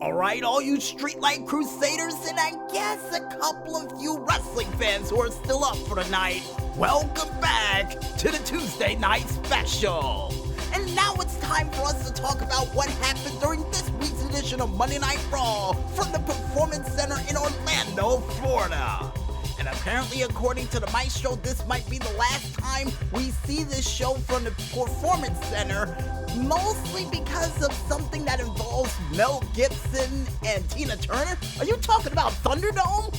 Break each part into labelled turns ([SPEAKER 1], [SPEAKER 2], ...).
[SPEAKER 1] Alright, all you streetlight crusaders, and I guess a couple of you wrestling fans who are still up for the night, welcome back to the Tuesday Night Special. And now it's time for us to talk about what happened during this week's edition of Manday Night Raw from the Performance Center in Orlando, Florida. And apparently, according to the Maestro, this might be the last time we see this show from the Performance Center, mostly because of something that involves Mel Gibson and Tina Turner. Are you talking about Thunderdome?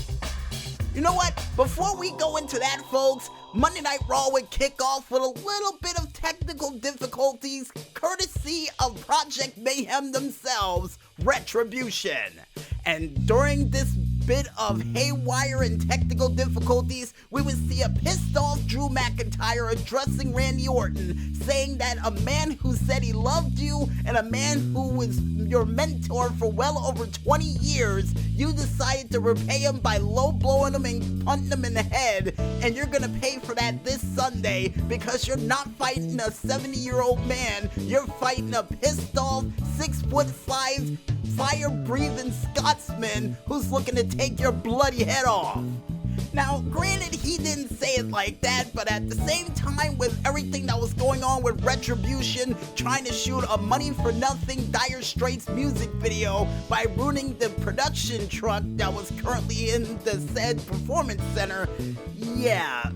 [SPEAKER 1] You know what? Before we go into that, folks, Manday Night Raw would kick off with a little bit of technical difficulties, courtesy of Project Mayhem themselves, Retribution. And during this bit of haywire and technical difficulties, we would see a pissed off Drew McIntyre addressing Randy Orton, saying that a man who said he loved you and a man who was your mentor for well over 20 years, you decided to repay him by low blowing him and punting him in the head, and you're gonna pay for that this Sunday because you're not fighting a 70-year-old man, you're fighting a pissed off 6'5" fire-breathing Scotsman who's looking to take your bloody head off. Now, granted, he didn't say it like that, but at the same time, with everything that was going on with Retribution trying to shoot a money-for-nothing Dire Straits music video by ruining the production truck that was currently in the said Performance Center, yeah,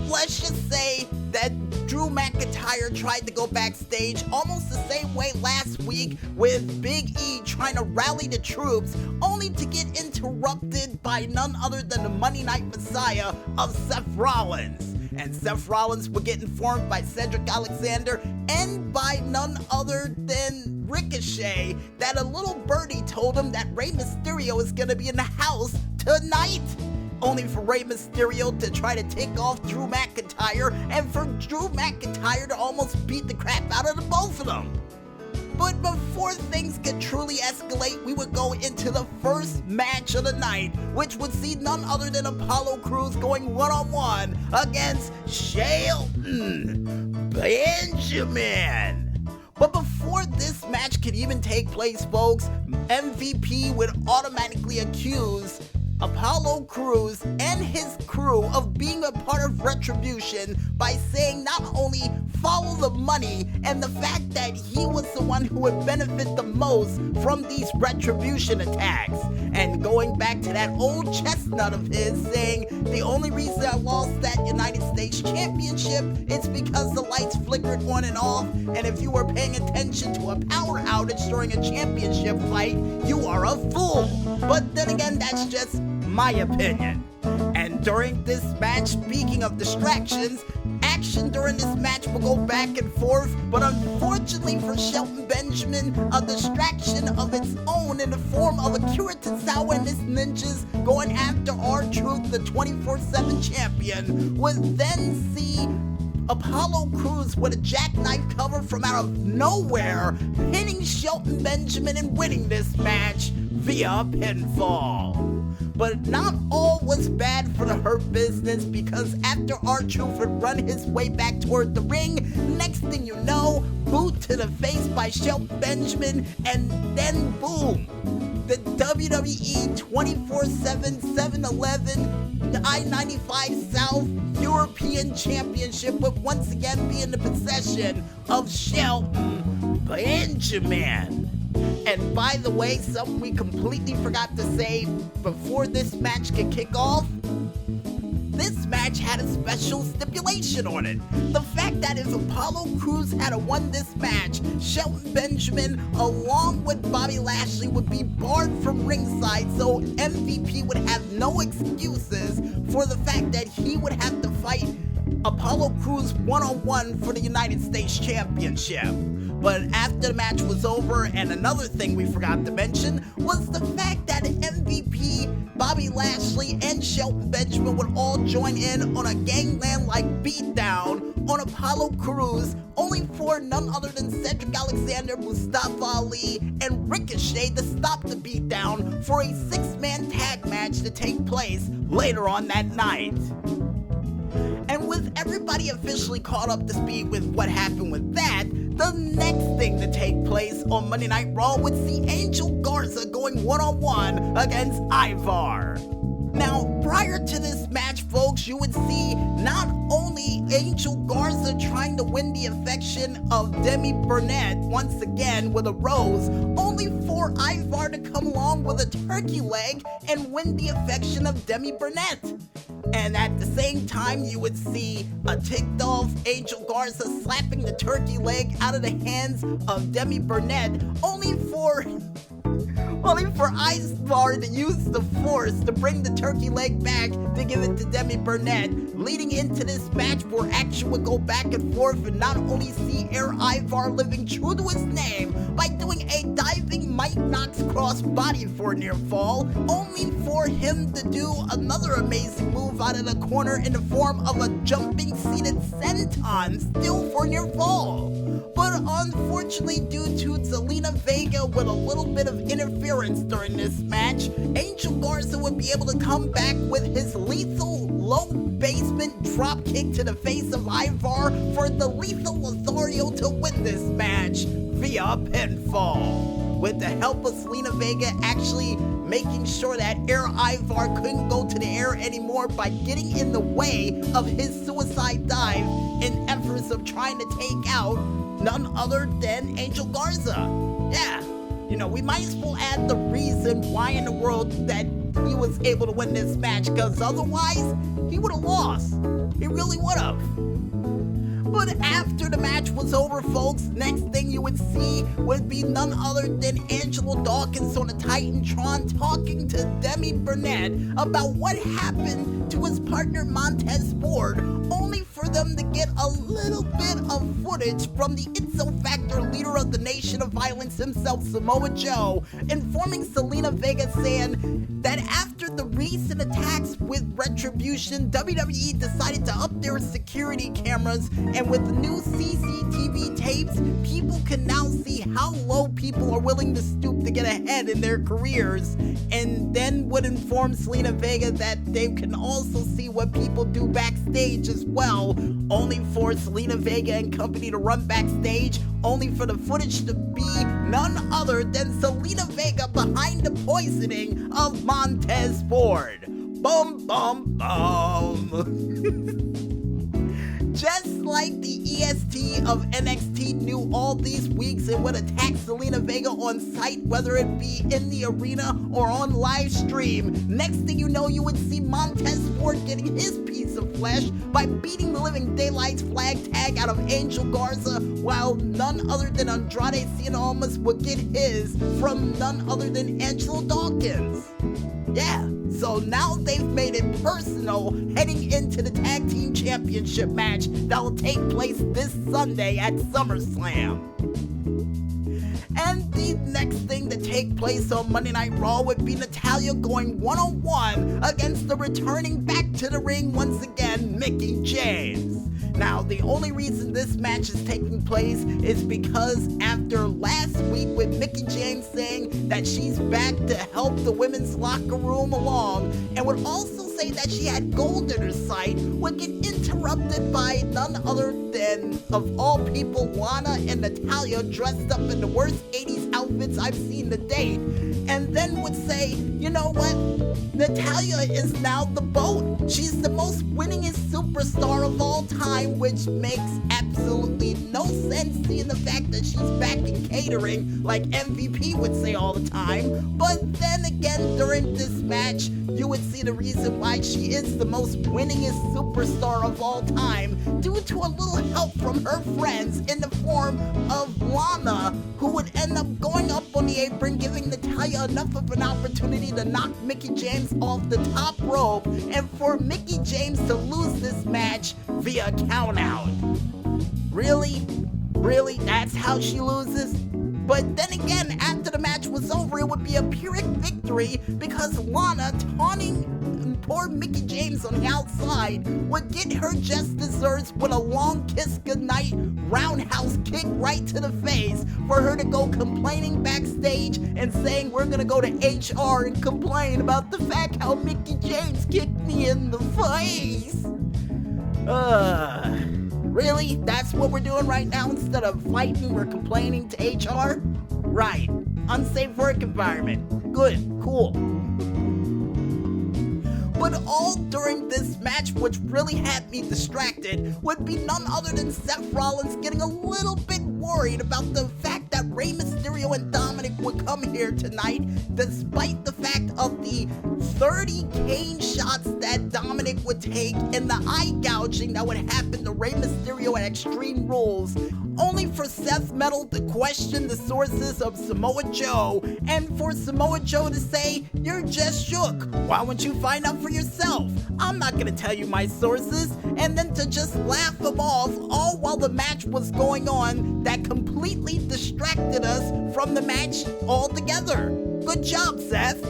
[SPEAKER 1] let's just say that Drew McIntyre tried to go backstage almost the same way last week with Big E trying to rally the troops, only to get interrupted by none other than the Monday Night Messiah of Seth Rollins. And Seth Rollins would get informed by Cedric Alexander and by none other than Ricochet that a little birdie told him that Rey Mysterio is gonna be in the house tonight. Only for Rey Mysterio to try to take off Drew McIntyre and for Drew McIntyre to almost beat the crap out of the both of them. But before things could truly escalate, we would go into the first match of the night, which would see none other than Apollo Crews going one-on-one against Shelton Benjamin. But before this match could even take place, folks, MVP would automatically accuse Apollo Crews and his crew of being a part of Retribution by saying not only follow the money and the fact that he was the one who would benefit the most from these Retribution attacks, and going back to that old chestnut of his saying the only reason I lost that United States Championship is because the lights flickered on and off, and if you were paying attention to a power outage during a championship fight, you are a fool. But then again, that's just my opinion. And during this match, speaking of distractions, action during this match will go back and forth, but unfortunately for Shelton Benjamin, a distraction of its own in the form of Akira Tozawa and his ninjas going after R-Truth, the 24/7 champion, would then see Apollo Crews with a jackknife cover from out of nowhere, pinning Shelton Benjamin and winning this match via pinfall. But not all was bad for the Hurt Business, because after R-Truth would run his way back toward the ring, next thing you know, boot to the face by Shelton Benjamin, and then boom, the WWE 24/7 7-Eleven I-95 South European Championship would once again be in the possession of Shelton Benjamin. And by the way, something we completely forgot to say before this match could kick off, this match had a special stipulation on it. The fact that if Apollo Crews had won this match, Shelton Benjamin, along with Bobby Lashley, would be barred from ringside, so MVP would have no excuses for the fact that he would have to fight Apollo Crews one-on-one for the United States Championship. But after the match was over, and another thing we forgot to mention was the fact that MVP, Bobby Lashley, and Shelton Benjamin would all join in on a gangland-like beatdown on Apollo Crews, only for none other than Cedric Alexander, Mustafa Ali, and Ricochet to stop the beatdown for a 6-man tag match to take place later on that night. And with everybody officially caught up to speed with what happened with that, The next thing to take place on Monday Night Raw would see Angel Garza going one-on-one against Ivar. Now, prior to this match, folks, you would see not only Angel Garza trying to win the affection of Demi Burnett once again with a rose, only for Ivar to come along with a turkey leg and win the affection of Demi Burnett. And at the same time, you would see a ticked off Angel Garza slapping the turkey leg out of the hands of Demi Burnett, only for Ivar to use the force to bring the turkey leg back to give it to Demi Burnett, leading into this match where action would go back and forth and not only see Ivar living true to his name by doing a diving Mike Knox cross body for a near fall, only for him to do another amazing move out of the corner in the form of a jumping seated senton, still for near fall. But unfortunately, due to Zelina Vega with a little bit of interference during this match, Angel Garza would be able to come back with his lethal low basement drop kick to the face of Ivar for the lethal Lothario to win this match via pinfall. With the help of Zelina Vega actually making sure that Ivar couldn't go to the air anymore by getting in the way of his suicide dive in efforts of trying to take out none other than Angel Garza. Yeah, we might as well add the reason why in the world that he was able to win this match, because otherwise, he would have lost. He really would have. But after the match was over, folks, next thing you would see would be none other than Angelo Dawkins on the Titantron talking to Demi Burnett about what happened to his partner Montez Ford, only for them to get a little bit of footage from the ipso facto leader of the Nation of Violence himself, Samoa Joe, informing Zelina Vega saying that after the recent attacks with Retribution, WWE decided to up their security cameras, and with the new CCTV tapes, people can now see how low people are willing to stoop to get ahead in their careers, and then would inform Zelina Vega that they can also see what people do backstage as well, only for Zelina Vega and company to run backstage, only for the footage to be none other than Zelina Vega behind the poisoning of Montez Ford. Bum, bum, bum. Just like the EST of NXT knew all these weeks and would attack Zelina Vega on site, whether it be in the arena or on live stream, next thing you know, you would see Montez Ford getting his piece of flesh by beating the living daylights flag tag out of Angel Garza, while none other than Andrade Cien Almas would get his from none other than Angelo Dawkins. Yeah, so now they've made it personal heading into the Tag Team Championship match that will take place this Sunday at SummerSlam. And the next thing to take place on Monday Night Raw would be Natalya going one-on-one against the returning back to the ring once again, Mickie James. Now, the only reason this match is taking place is because after last week with Mickie James saying that she's back to help the women's locker room along, and would also say that she had gold in her sight, would get interrupted by none other than, of all people, Lana and Natalya dressed up in the worst 80s outfits I've seen to date, and then would say, you know what, Natalya is now the GOAT. She's the most winningest superstar of all time, which makes absolutely no sense seeing the fact that she's back in catering like MVP would say all the time. But then again, during this match, you would see the reason why she is the most winningest superstar of all time, due to a little help from her friends in the form of Lana, who would end up going up on the apron, giving Natalya enough of an opportunity to knock Mickie James off the top rope, and for Mickie James to lose this match via countout. Really? Really? That's how she loses? But then again, after the match was over, it would be a Pyrrhic victory because Lana, taunting poor Mickie James on the outside, would get her just desserts with a long kiss goodnight roundhouse kick right to the face for her to go complaining backstage and saying, we're gonna go to HR and complain about the fact how Mickie James kicked me in the face. Really? That's what we're doing right now instead of fighting or complaining to HR? Right. Unsafe work environment. Good. Cool. But all during this match, which really had me distracted, would be none other than Seth Rollins getting a little bit worried about the fact that Rey Mysterio and Dominic would come here tonight, despite the fact of the 30 cane shots that Dominic would take and the eye gouging that would happen to Rey Mysterio at Extreme Rules, only for Seth Metal to question the sources of Samoa Joe, and for Samoa Joe to say, "You're just shook. Why won't you find out for yourself? I'm not gonna tell you my sources," and then to just laugh him off, all while the match was going on that completely distracted us from the match altogether. Good job, Seth.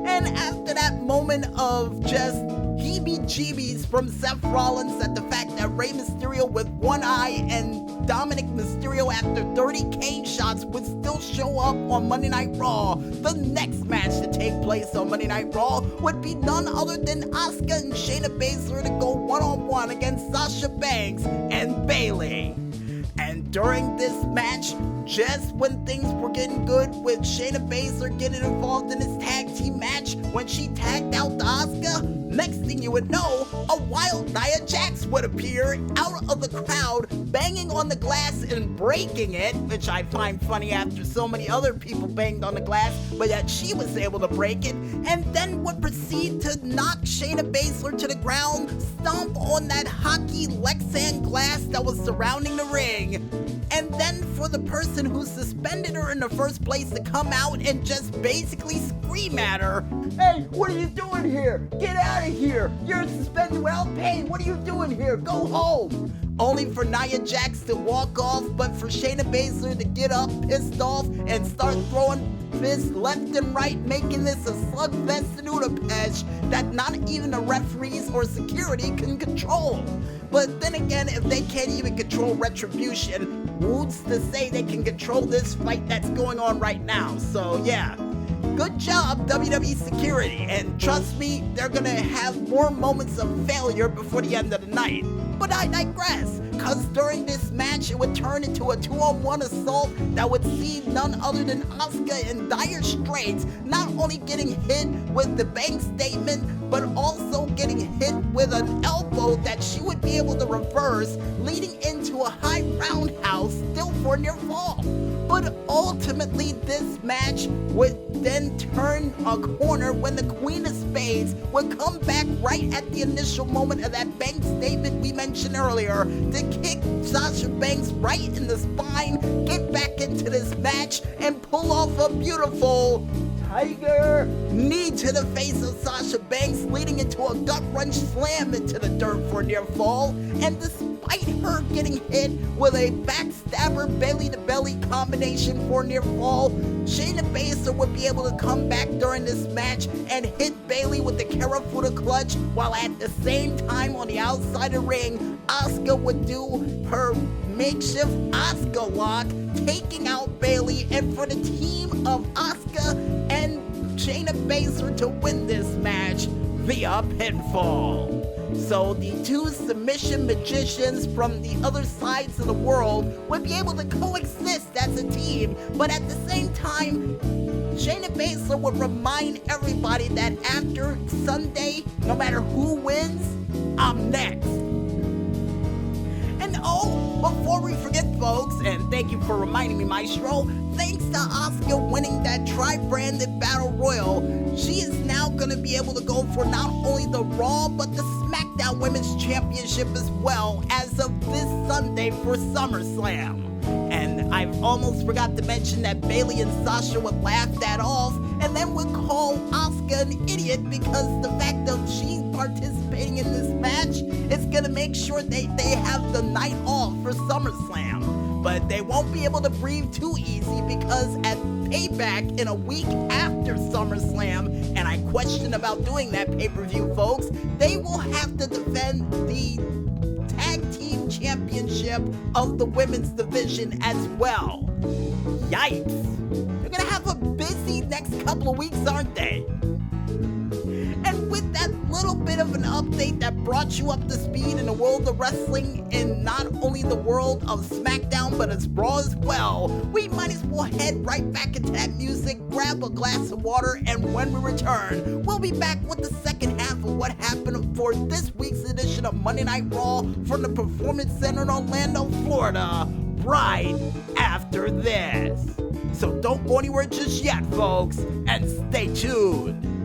[SPEAKER 1] And after that moment of just heebie-jeebies from Seth Rollins at the fact that Rey Mysterio with one eye and Dominic Mysterio after 30 cane shots would still show up on Monday Night Raw, the next match to take place on Monday Night Raw would be none other than Asuka and Shayna Baszler to go one-on-one against Sasha Banks and Bayley. And during this match, just when things were getting good with Shayna Baszler getting involved in this tag team match, when she tagged out to Asuka, next thing you would know, a wild Nia Jax would appear out of the crowd, banging on the glass and breaking it, which I find funny after so many other people banged on the glass, but yet she was able to break it, and then would proceed to knock Shayna Baszler to the ground, stomp on that hockey Lexan glass that was surrounding the ring, and then for the person who suspended her in the first place to come out and just basically scream at her, "Hey, what are you doing here? Get out of here! You're suspended without pay! What are you doing here? Go home!" Only for Nia Jax to walk off, but for Shayna Baszler to get up, pissed off, and start throwing fists left and right, making this a slugfest in Budapest that not even the referees or security can control. But then again, if they can't even control Retribution, who's to say they can control this fight that's going on right now? So yeah, good job WWE security, and trust me, they're gonna have more moments of failure before the end of the night. But I digress, cause during this match it would turn into a 2-on-1 assault that would see none other than Asuka in dire straits, not only getting hit with the bank statement, but also getting hit with an elbow that she would be able to reverse, leading into a high roundhouse still for near fall. But ultimately this match would then turn a corner when the Queen of Spades would come back right at the initial moment of that bank statement we mentioned earlier to kick Sasha Banks right in the spine, get back into this match, and pull off a beautiful tiger knee to the face of Sasha Banks, leading into a gut-wrench slam into the dirt for near fall. And despite her getting hit with a backstabber belly-to-belly combination for near fall, Shayna Baszler would be able to come back during this match and hit Bayley with the Karafuda clutch, while at the same time on the outside of the ring, Asuka would do her makeshift Asuka lock, taking out Bayley, and for the team of Asuka and Shayna Baszler to win this match via pinfall. So the two submission magicians from the other sides of the world would be able to coexist as a team, but at the same time, Shayna Baszler would remind everybody that after Sunday, no matter who wins, I'm next. And oh, before we forget, folks, and thank you for reminding me, Maestro, thanks to Asuka winning that tri-branded Battle Royal, she is now going to be able to go for not only the Raw, but the SmackDown Women's Championship as well as of this Sunday for SummerSlam. And I almost forgot to mention that Bayley and Sasha would laugh that off and then would call Asuka an idiot because the fact that she's participating in this match is going to make sure they have the night off for SummerSlam. But they won't be able to breathe too easy because at Payback in a week after SummerSlam, and I question about doing that pay-per-view, folks, they will have to defend the Tag Team Championship of the women's division as well. Yikes. They're gonna have a busy next couple of weeks, aren't they? And with that little bit of an update that brought you up to speed in the world of wrestling, in not only the world of SmackDown, but as Raw as well. We might as well head right back into that music, grab a glass of water, and when we return, we'll be back with the second half of what happened for this week's edition of Monday Night Raw from the Performance Center in Orlando, Florida, right after this. So don't go anywhere just yet, folks, and stay tuned.